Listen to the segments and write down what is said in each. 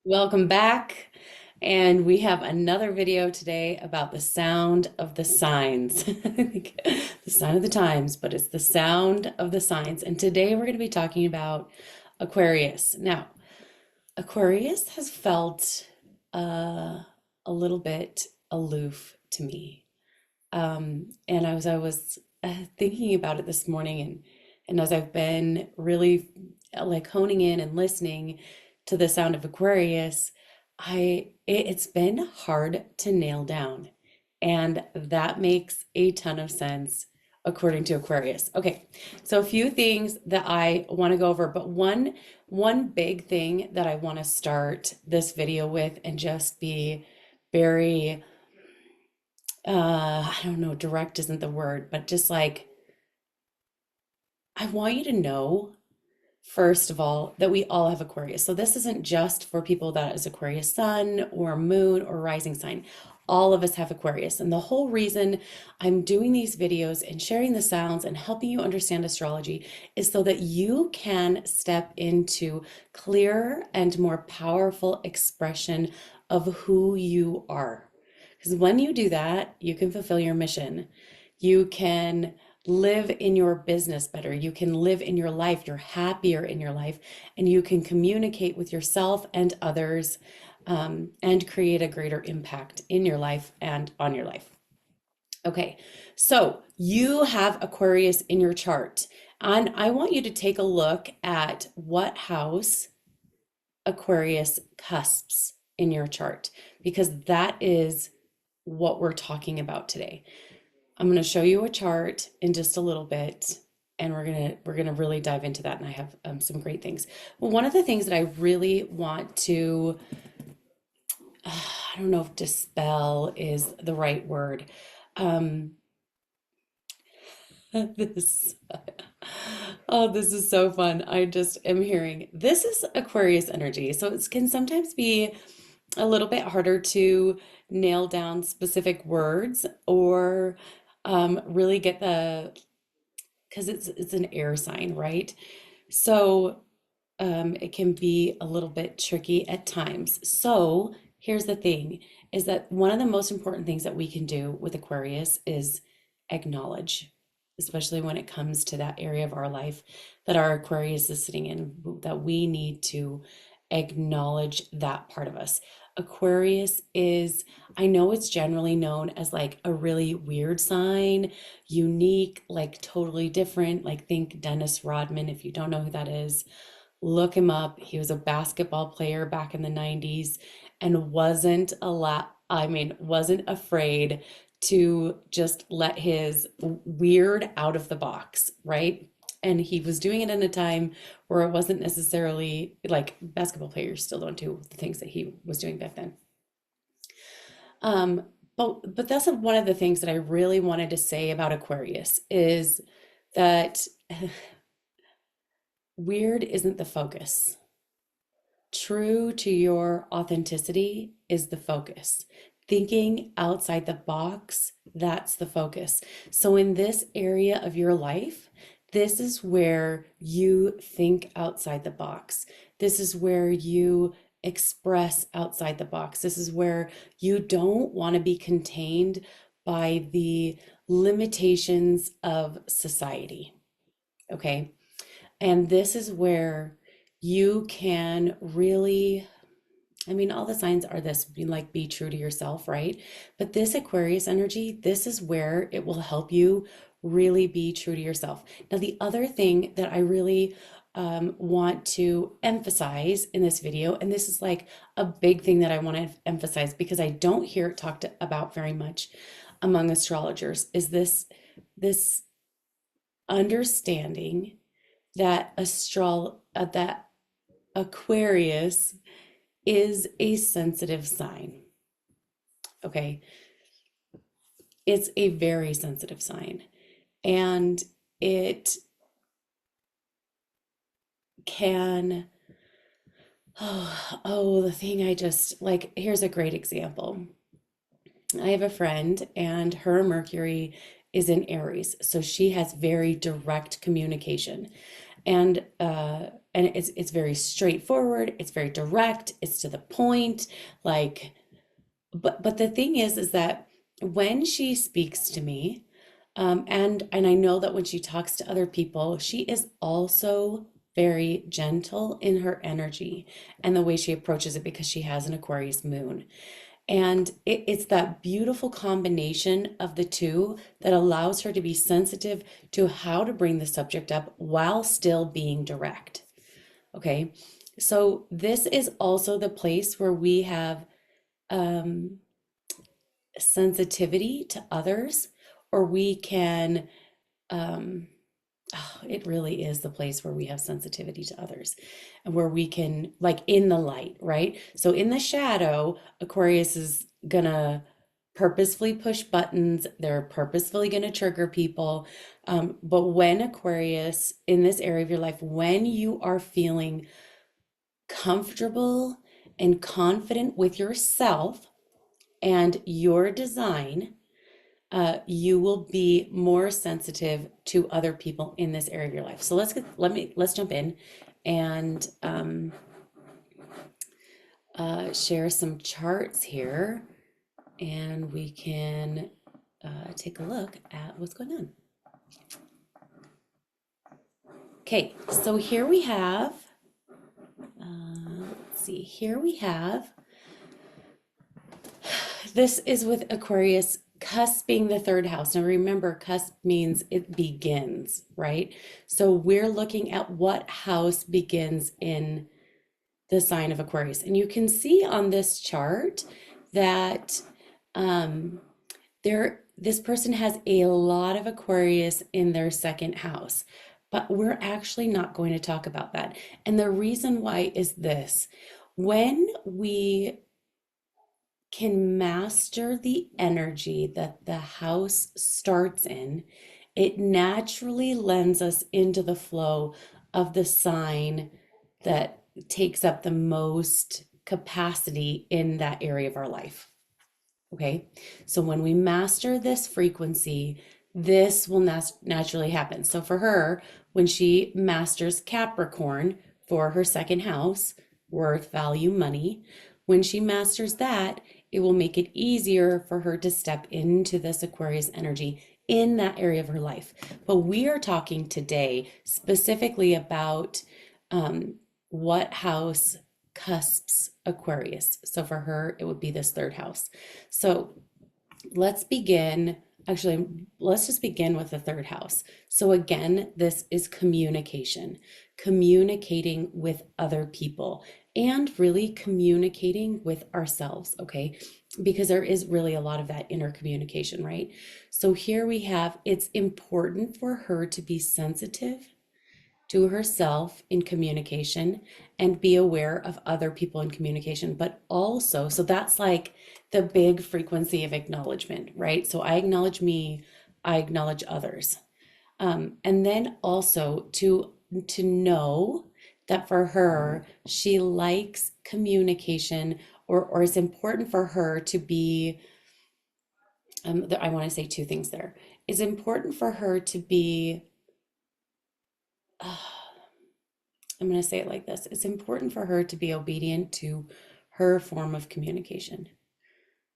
Welcome back. And we have another video today about the sound of the signs. I think the sign of the times, but it's the sound of the signs. And today we're going to be talking about Aquarius. Now, Aquarius has felt a little bit aloof to me. And I was thinking about it this morning, and as I've been really like honing in and listening to the sound of Aquarius, it's been hard to nail down, and that makes a ton of sense according to Aquarius. Okay, so a few things that I want to go over, but one big thing that I want to start this video with and just be very I don't know, direct isn't the word, but just like I want you to know, first of all, that we all have Aquarius. So this isn't just for people that is Aquarius sun or moon or rising sign. All of us have Aquarius. And the whole reason I'm doing these videos and sharing the sounds and helping you understand astrology is so that you can step into clearer and more powerful expression of who you are. Because when you do that, you can fulfill your mission. You can live in your business better. You can live in your life. You're happier in your life, and you can communicate with yourself and others, and create a greater impact in your life and on your life. Okay, so you have Aquarius in your chart, and I want you to take a look at what house Aquarius cusps in your chart, because that is what we're talking about today. I'm going to show you a chart in just a little bit, and we're gonna really dive into that. And I have some great things. Well, one of the things that I really want to, I don't know if dispel is the right word. Um, this, oh, this is so fun. I just am hearing this is Aquarius energy, so it can sometimes be a little bit harder to nail down specific words or really get the because it's an air sign, right? So it can be a little bit tricky at times. So here's the thing, is that one of the most important things that we can do with Aquarius is acknowledge, especially when it comes to that area of our life that our Aquarius is sitting in, that we need to acknowledge that part of us. Aquarius is, I know it's generally known as like a really weird sign, unique, like totally different. Like think Dennis Rodman, if you don't know who that is, look him up. He was a basketball player back in the 90s and wasn't afraid to just let his weird out of the box, right? And he was doing it in a time where it wasn't necessarily like basketball players still don't do the things that he was doing back then. Um, but that's one of the things that I really wanted to say about Aquarius is that weird isn't the focus. True to your authenticity is the focus. Thinking outside the box, that's the focus. So, in this area of your life, this is where you think outside the box. This is where you express outside the box. This is where you don't want to be contained by the limitations of society. Okay. And this is where you can really, I mean, all the signs are this, be true to yourself, right? But this Aquarius energy, this is where it will help you really be true to yourself. Now, the other thing that I really want to emphasize in this video, and this is like a big thing that I want to emphasize because I don't hear it talked about very much among astrologers, is this understanding that that Aquarius is a sensitive sign. Okay, it's a very sensitive sign, and it can the thing I just like, here's a great example. I have a friend, and her Mercury is in Aries, so she has very direct communication. And and it's very straightforward, it's very direct, it's to the point, like, but the thing is that when she speaks to me, and I know that when she talks to other people, she is also very gentle in her energy and the way she approaches it because she has an Aquarius moon. And it's that beautiful combination of the two that allows her to be sensitive to how to bring the subject up while still being direct. Okay. So this is also the place where we have um, sensitivity to others, or we can, um, oh, it really is the place where we have sensitivity to others and where we can, like in the light, right? So in the shadow, Aquarius is gonna purposefully push buttons, they're purposefully gonna trigger people. But when Aquarius, in this area of your life, when you are feeling comfortable and confident with yourself and your design, you will be more sensitive to other people in this area of your life. So let's jump in and share some charts here, and we can take a look at what's going on. Okay, so here we have, let's see, here we have, this is with Aquarius, cusp being the third house. Now remember, cusp means it begins, right? So we're looking at what house begins in the sign of Aquarius. And you can see on this chart that this person has a lot of Aquarius in their second house, but we're actually not going to talk about that. And the reason why is this: when we can master the energy that the house starts in, it naturally lends us into the flow of the sign that takes up the most capacity in that area of our life. Okay, so when we master this frequency, this will naturally happen. So for her, when she masters Capricorn for her second house, worth, value, money, when she masters that, it will make it easier for her to step into this Aquarius energy in that area of her life. But we are talking today specifically about what house cusps Aquarius. So for her, it would be this third house. So let's begin. Actually, let's just begin with the third house. So again, this is communication, communicating with other people, and really communicating with ourselves, okay? Because there is really a lot of that inner communication, right? So here we have, it's important for her to be sensitive to herself in communication and be aware of other people in communication, but also, so that's like the big frequency of acknowledgement, right? So I acknowledge me, I acknowledge others. And then also to know that for her, she likes communication, or it's important for her to be, I want to say two things there. It's important for her to be, I'm going to say it like this. It's important for her to be obedient to her form of communication,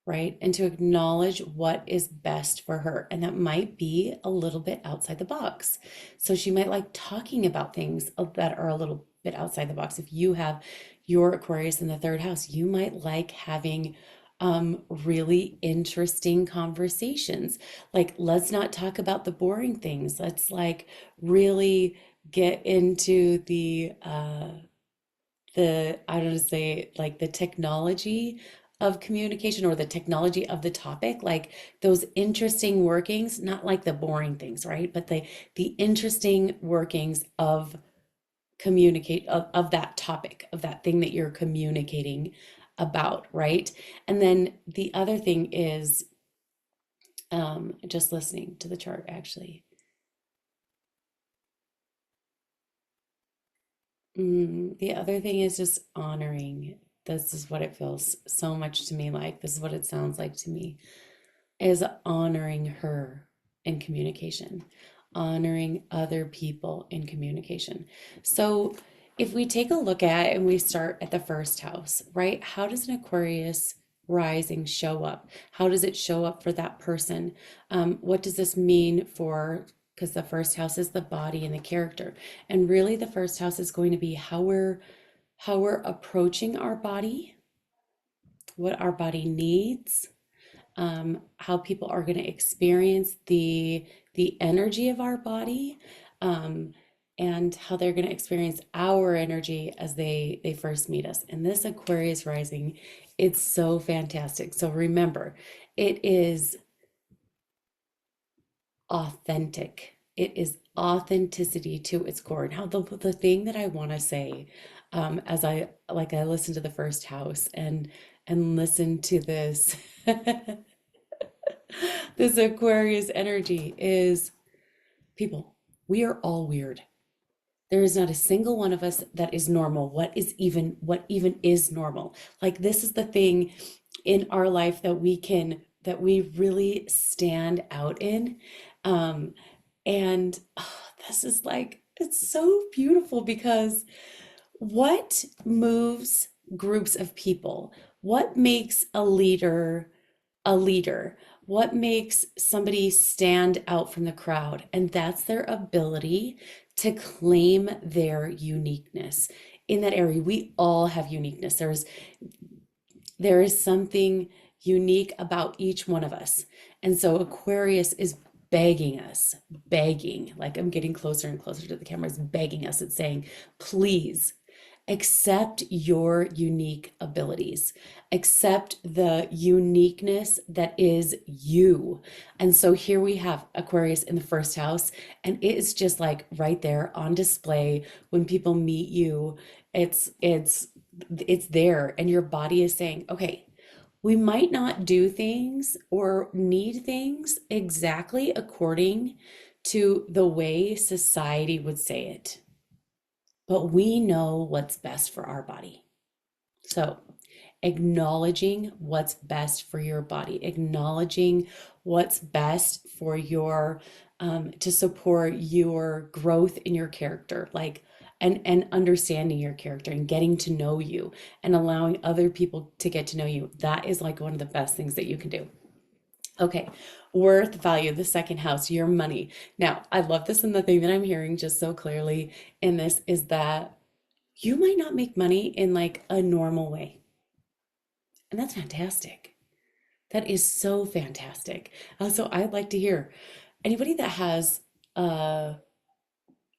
right? And to acknowledge what is best for her. And that might be a little bit outside the box. So she might like talking about things that are a little bit outside the box. If you have your Aquarius in the third house, you might like having really interesting conversations. Like, let's not talk about the boring things. Let's like really get into the I don't know, say like the technology of communication, or the technology of the topic, like those interesting workings, not like the boring things, right? But the interesting workings of communicate of that topic, of that thing that you're communicating about, right? And then the other thing is just listening to the chart actually. The other thing is just honoring. This is what it feels so much to me like. This is what it sounds like to me, is honoring her in communication, honoring other people in communication. So if we take a look at and we start at the first house, right? How does an Aquarius rising show up? How does it show up for that person? What does this mean for, because the first house is the body and the character. And really the first house is going to be how we're approaching our body, what our body needs, how people are going to experience the energy of our body, um, and how they're going to experience our energy as they first meet us. And this Aquarius rising, it's so fantastic. So remember, it is authentic. It is authenticity to its core. Now, the thing that I want to say, as I listen to the first house and listen to this this Aquarius energy is people, we are all weird. There is not a single one of us that is normal. What even is normal? Like this is the thing in our life that we really stand out in. Um, and this is like it's so beautiful because what moves groups of people? What makes a leader? What makes somebody stand out from the crowd? And that's their ability to claim their uniqueness. In that area, we all have uniqueness. There is something unique about each one of us. And so Aquarius is begging us, begging, like I'm getting closer and closer to the camera, is begging us. It's saying, please accept your unique abilities, accept the uniqueness that is you. And so here we have Aquarius in the first house, and it is just like right there on display when people meet you. It's there, and your body is saying, okay, we might not do things or need things exactly according to the way society would say it, but we know what's best for our body. So, acknowledging what's best for your body, acknowledging what's best for your to support your growth in your character, like and understanding your character and getting to know you and allowing other people to get to know you. That is like one of the best things that you can do. Okay, worth, value, the second house, your money. Now, I love this, and the thing that I'm hearing just so clearly in this is that you might not make money in like a normal way. And that's fantastic. That is so fantastic. So I'd like to hear anybody that has uh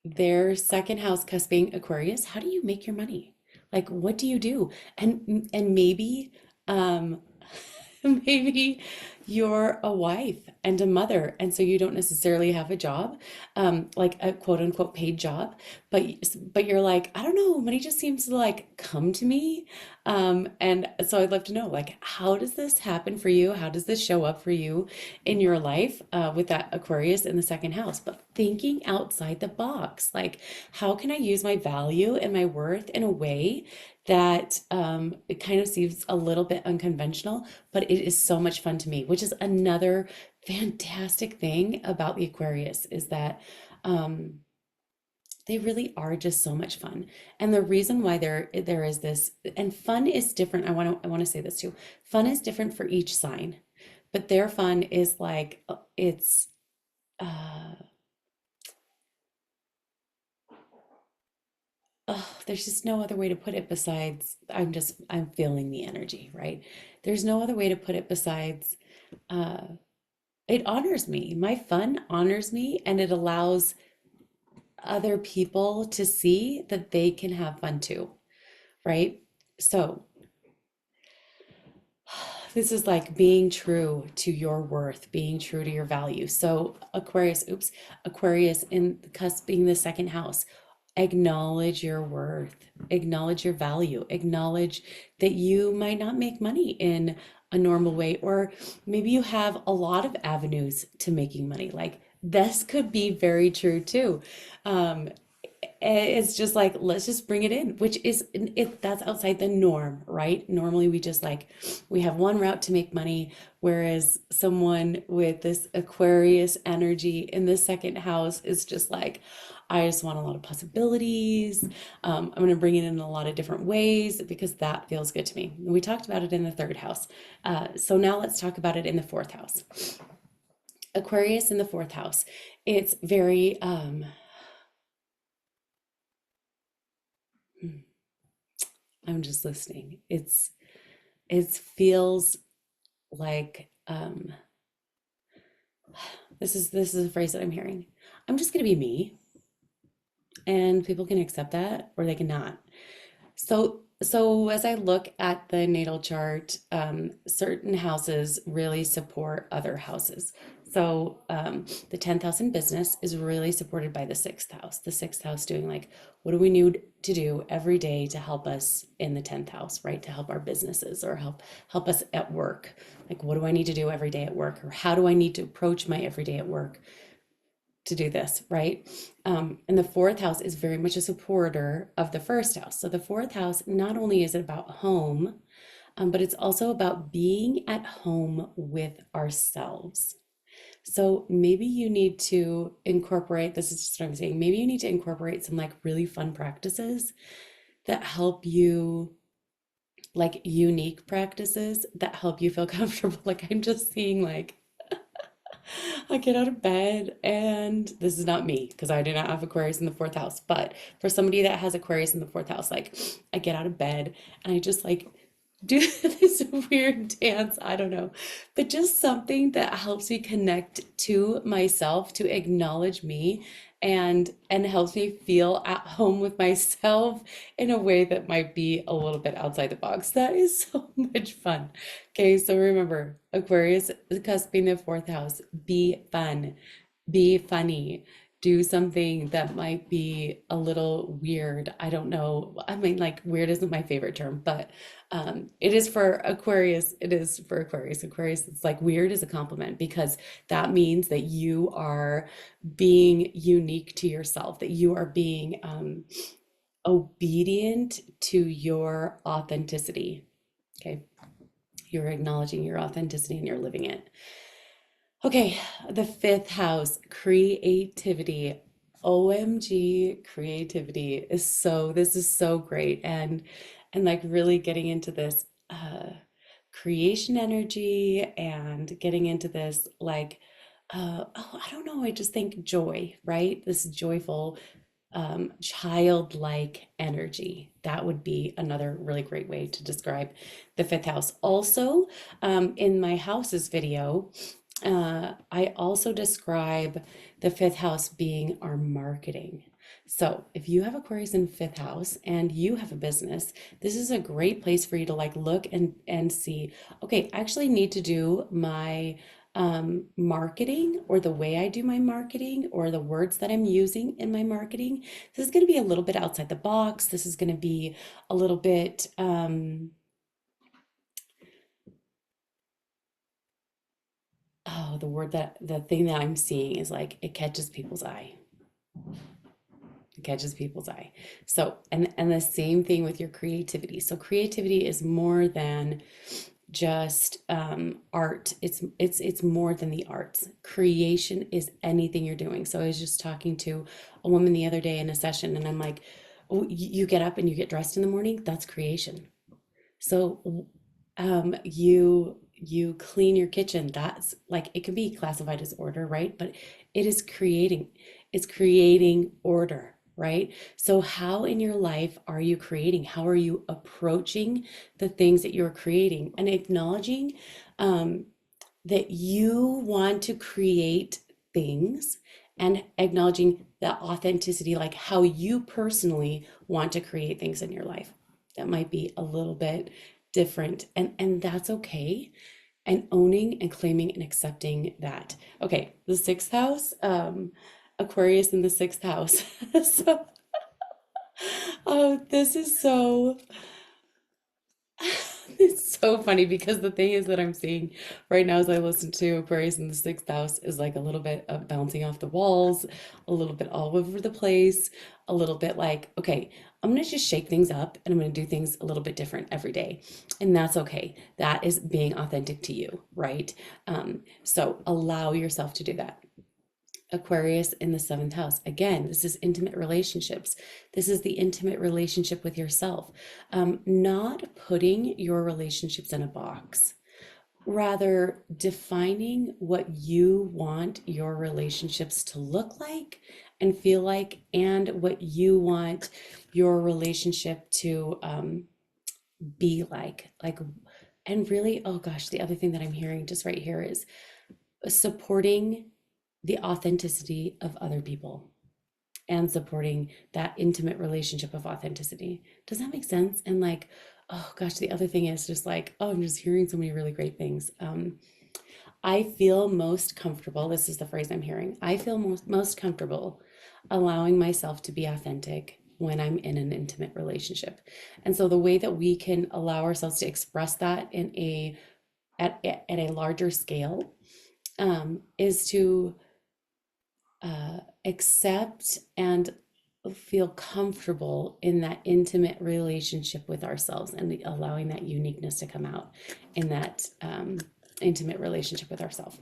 their second house cusping Aquarius, how do you make your money? Like what do you do? And maybe um maybe you're a wife and a mother, and so you don't necessarily have a job, like a quote unquote paid job, but you're like, I don't know, money just seems to like come to me. And so I'd love to know, like, how does this happen for you? How does this show up for you in your life, with that Aquarius in the second house? But thinking outside the box, like, how can I use my value and my worth in a way that it kind of seems a little bit unconventional, but it is so much fun to me, which is another fantastic thing about the Aquarius is that um, they really are just so much fun. And the reason why there is this, and fun is different. I want to say this too. Fun is different for each sign, but their fun is like it's uh oh, there's just no other way to put it besides I'm feeling the energy, right? There's no other way to put it besides uh it honors me. My fun honors me, and it allows other people to see that they can have fun too, right? So this is like being true to your worth, being true to your value. So Aquarius in the cusp being the second house. Acknowledge your worth, acknowledge your value, acknowledge that you might not make money in a normal way, or maybe you have a lot of avenues to making money. Like this could be very true too. Um, it's just like let's just bring it in, which is if that's outside the norm, right? Normally we just like we have one route to make money, whereas someone with this Aquarius energy in the second house is just like, I just want a lot of possibilities. I'm going to bring it in a lot of different ways because that feels good to me. We talked about it in the third house. So now let's talk about it in the fourth house. Aquarius in the fourth house. It's very, I'm just listening. It feels like, this is a phrase that I'm hearing. I'm just going to be me, and people can accept that or they cannot. So as I look at the natal chart, certain houses really support other houses. So the 10th house in business is really supported by the sixth house. The sixth house doing like, what do we need to do every day to help us in the 10th house, right? To help our businesses or help us at work. Like, what do I need to do every day at work? Or how do I need to approach my everyday at work to do this, right? And the fourth house is very much a supporter of the first house. So the fourth house, not only is it about home, but it's also about being at home with ourselves. So maybe you need to incorporate, this is just what I'm saying, maybe you need to incorporate some like really fun practices that help you, like unique practices that help you feel comfortable. Like I'm just seeing like I get out of bed, and this is not me because I do not have Aquarius in the fourth house. But for somebody that has Aquarius in the fourth house, like I get out of bed and I just like do this weird dance. I don't know, but just something that helps me connect to myself, to acknowledge me, and helps me feel at home with myself in a way that might be a little bit outside the box. That is so much fun. Okay, so remember, Aquarius, the cusp being the fourth house, be fun, be funny, do something that might be a little weird. I don't know. I mean, like, weird isn't my favorite term, but it is for Aquarius. It is for Aquarius. Aquarius, it's like weird is a compliment because that means that you are being unique to yourself, that you are being obedient to your authenticity. Okay. You're acknowledging your authenticity and you're living it. Okay, the fifth house, creativity. OMG, creativity is this is so great. And like really getting into this creation energy and getting into this like oh, I don't know, I just think joy, right? This joyful childlike energy. That would be another really great way to describe the fifth house. Also, in my houses video, I also describe the fifth house being our marketing. So if you have Aquarius in fifth house and you have a business, this is a great place for you to like look and see, okay, I actually need to do my marketing or the way I do my marketing or the words that I'm using in my marketing. This is going to be a little bit outside the box. This is going to be a little bit oh, the thing that I'm seeing is like it catches people's eye. It catches people's eye. So, and the same thing with your creativity. So creativity is more than just art. It's more than the arts. Creation is anything you're doing. So I was just talking to a woman the other day in a session, and I'm like, oh, you get up and you get dressed in the morning. That's creation. So you clean your kitchen. That's like it can be classified as order, right? But it is creating, it's creating order, right? So how in your life are you creating? How are you approaching the things that you're creating and acknowledging that you want to create things and acknowledging the authenticity, like how you personally want to create things in your life. That might be a little bit different, and that's okay. And owning and claiming and accepting that. Okay, the sixth house, Aquarius in the sixth house. So, oh, this is so it's so funny because the thing is that I'm seeing right now as I listen to Aquarius in the sixth house is like a little bit of bouncing off the walls, a little bit all over the place, a little bit like, okay, I'm gonna just shake things up and I'm gonna do things a little bit different every day. And that's okay. That is being authentic to you, right? So allow yourself to do that. Aquarius in the seventh house. Again, this is intimate relationships. This is the intimate relationship with yourself. Not putting your relationships in a box, rather defining what you want your relationships to look like and feel like, and what you want your relationship to be like. And really, oh gosh, the other thing that I'm hearing just right here is supporting the authenticity of other people and supporting that intimate relationship of authenticity. Does that make sense? And like, oh gosh, the other thing is just like, oh, I'm just hearing so many really great things. I feel most comfortable. This is the phrase I'm hearing. I feel most comfortable allowing myself to be authentic when I'm in an intimate relationship. And so the way that we can allow ourselves to express that in at a larger scale is to accept and feel comfortable in that intimate relationship with ourselves, and allowing that uniqueness to come out in that intimate relationship with ourselves.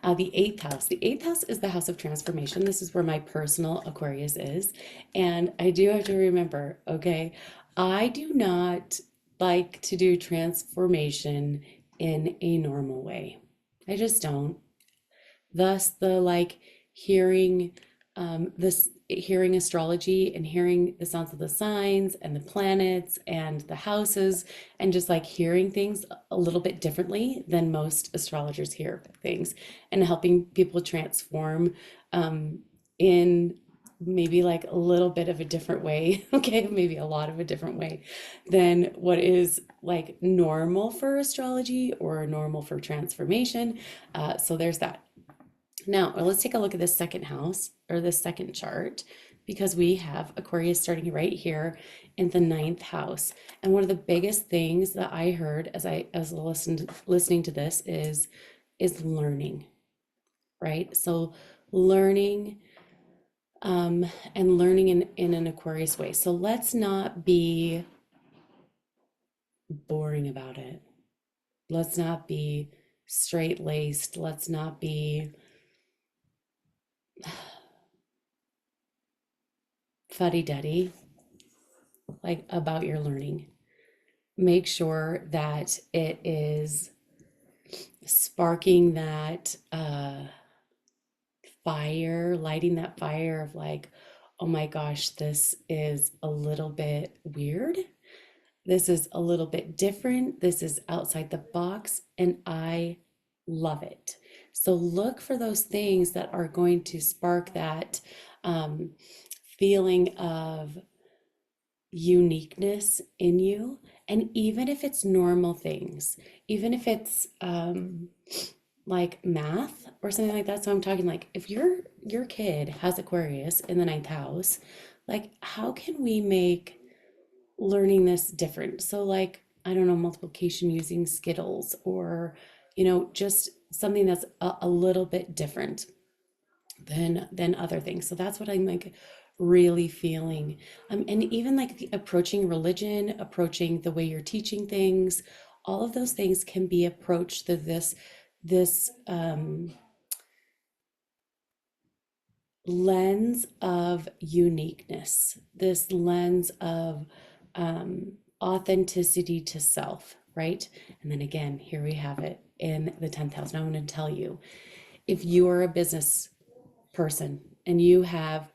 The eighth house. The eighth house is the house of transformation. This is where my personal Aquarius is. And I do have to remember, okay, I do not like to do transformation in a normal way. I just don't. Thus, the like hearing this hearing astrology and hearing the sounds of the signs and the planets and the houses, and just like hearing things a little bit differently than most astrologers hear things, and helping people transform in maybe like a little bit of a different way, okay, maybe a lot of a different way than what is like normal for astrology or normal for transformation. So there's that. Now, let's take a look at this second house, or this second chart, because we have Aquarius starting right here in the ninth house. And one of the biggest things that I heard as I listening to this is learning, right? So learning and learning in an Aquarius way. So let's not be boring about it. Let's not be straight laced. Let's not be fuddy-duddy like about your learning. Make sure that it is sparking that fire, lighting that fire of like, oh my gosh, this is a little bit weird. This is a little bit different. This is outside the box, and I love it. So look for those things that are going to spark that um, feeling of uniqueness in you. And even if it's normal things, even if it's like math or something like that. So I'm talking like, if your kid has Aquarius in the ninth house, like how can we make learning this different? So like, I don't know, multiplication using Skittles, or just something that's a little bit different than other things. So that's what I'm like really feeling. And even like approaching religion, approaching the way you're teaching things, all of those things can be approached through this lens of uniqueness, this lens of authenticity to self, right? And then again, here we have it in the 10th house. Now I'm going to tell you, if you are a business person and you have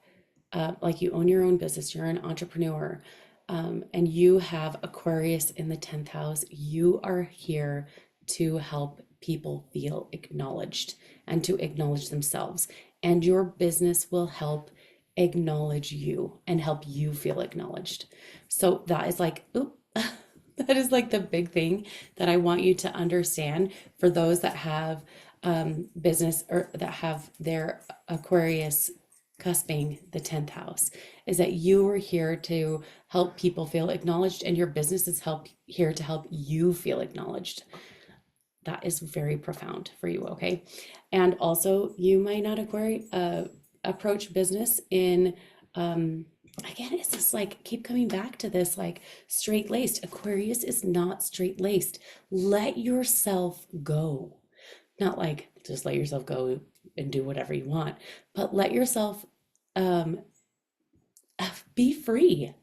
like you own your own business, you're an entrepreneur, and you have Aquarius in the 10th house, you are here to help people feel acknowledged and to acknowledge themselves. And your business will help acknowledge you and help you feel acknowledged. So that is like, oop, that is like the big thing that I want you to understand for those that have business, or that have their Aquarius cusping the 10th house, is that you are here to help people feel acknowledged, and your business is here to help you feel acknowledged. That is very profound for you, okay? And also, you might not approach business in again, it's just like keep coming back to this like straight laced. Aquarius is not straight laced. Let yourself go. Not like just let yourself go and do whatever you want. But let yourself um, be free.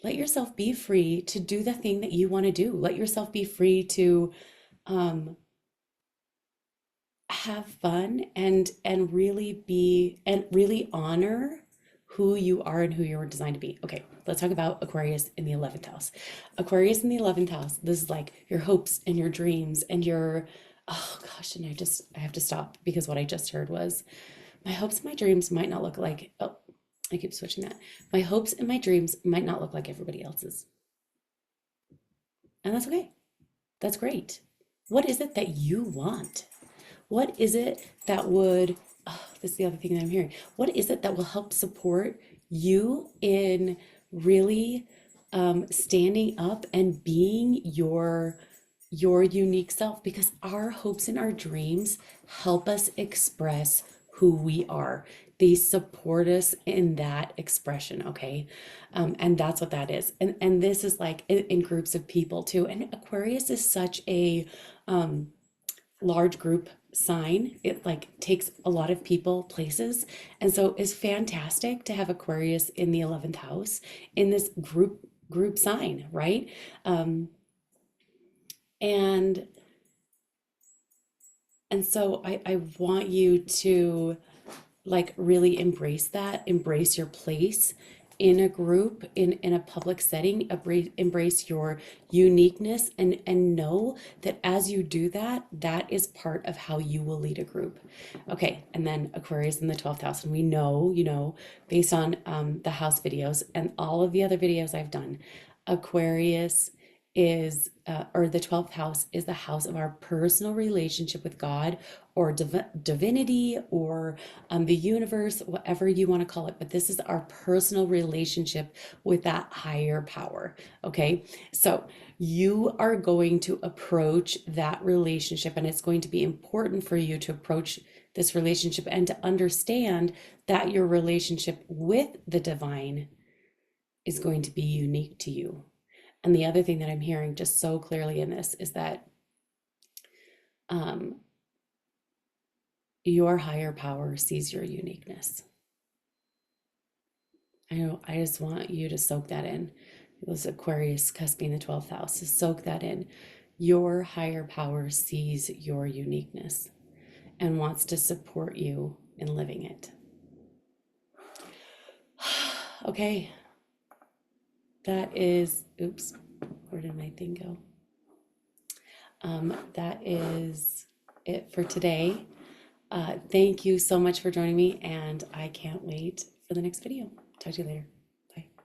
Let yourself be free to do the thing that you want to do. Let yourself be free to um, have fun and really honor who you are and who you were designed to be. Okay, let's talk about Aquarius in the 11th house. Aquarius in the 11th house, this is like your hopes and your dreams and your, oh gosh, and I have to stop because what I just heard was my hopes and my dreams might not look like, oh, I keep switching that. My hopes and my dreams might not look like everybody else's. And that's okay. That's great. What is it that you want? What is it that would, oh, this is the other thing that I'm hearing. What is it that will help support you in really standing up and being your unique self? Because our hopes and our dreams help us express who we are. They support us in that expression, okay? And that's what that is. And this is like in groups of people too. And Aquarius is such a large group sign. It like takes a lot of people places. And so it's fantastic to have Aquarius in the 11th house in this group sign, right? And and so I want you to like really embrace that, embrace your place in a group, in a public setting, embrace your uniqueness and know that as you do that, that is part of how you will lead a group. Okay, and then Aquarius in the 12th house, and we know, based on the house videos and all of the other videos I've done, Aquarius is or the 12th house is the house of our personal relationship with God or divinity or the universe, whatever you want to call it. But this is our personal relationship with that higher power. Okay. So you are going to approach that relationship, and it's going to be important for you to approach this relationship and to understand that your relationship with the divine is going to be unique to you. And the other thing that I'm hearing just so clearly in this is that um, your higher power sees your uniqueness. I know, I just want you to soak that in. Those Aquarius cusping the 12th house, to soak that in. Your higher power sees your uniqueness and wants to support you in living it. Okay, that is, oops, where did my thing go? That is it for today. Thank you so much for joining me, and I can't wait for the next video. Talk to you later.